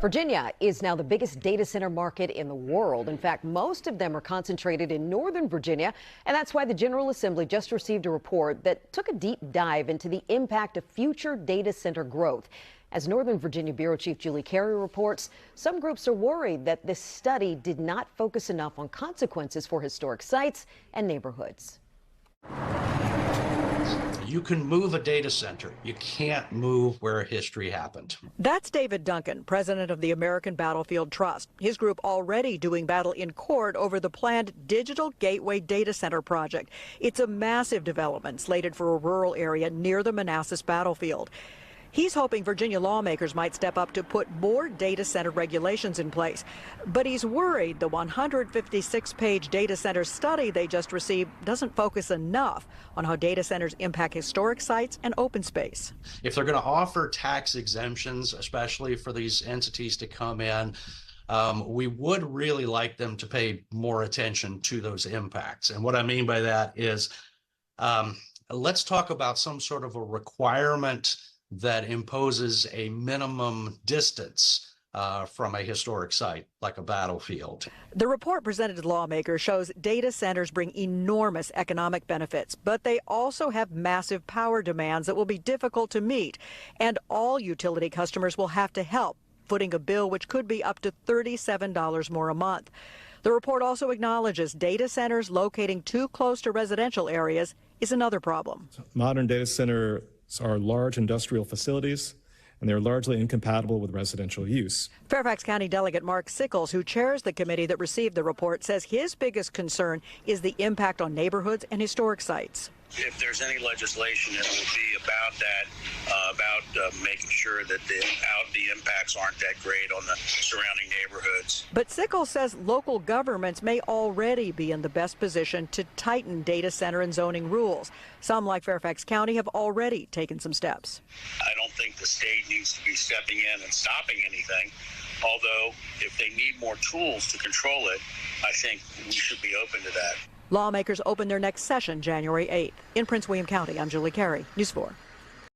Virginia is now the biggest data center market in the world. In fact, most of them are concentrated in Northern Virginia, and that's why the General Assembly just received a report that took a deep dive into the impact of future data center growth. As Northern Virginia Bureau Chief Julie Carey reports, some groups are worried that this study did not focus enough on consequences for historic sites and neighborhoods. You can move a data center. You can't move where history happened. That's David Duncan, president of the American Battlefield Trust. His group already doing battle in court over the planned Digital Gateway Data Center project. It's a massive development slated for a rural area near the Manassas battlefield. He's hoping Virginia lawmakers might step up to put more data center regulations in place. But he's worried the 156-page data center study they just received doesn't focus enough on how data centers impact historic sites and open space. If they're going to offer tax exemptions, especially for these entities to come in, we would really like them to pay more attention to those impacts. And what I mean by that is, let's talk about some sort of a requirement that imposes a minimum distance from a historic site, like a battlefield. The report presented to lawmakers shows data centers bring enormous economic benefits, but they also have massive power demands that will be difficult to meet. And all utility customers will have to help, footing a bill which could be up to $37 more a month. The report also acknowledges data centers locating too close to residential areas is another problem. Modern data centers are large industrial facilities, and they're largely incompatible with residential use. Fairfax County Delegate Mark Sickles, who chairs the committee that received the report, says his biggest concern is the impact on neighborhoods and historic sites. If there's any legislation, it will be about that, making sure that the impacts aren't that great on the surrounding neighborhoods. But Sickles says local governments may already be in the best position to tighten data center and zoning rules. Some, like Fairfax County, have already taken some steps. I don't think the state needs to be stepping in and stopping anything. Although, if they need more tools to control it, I think we should be open to that. Lawmakers open their next session January 8th. In Prince William County, I'm Julie Carey, News 4.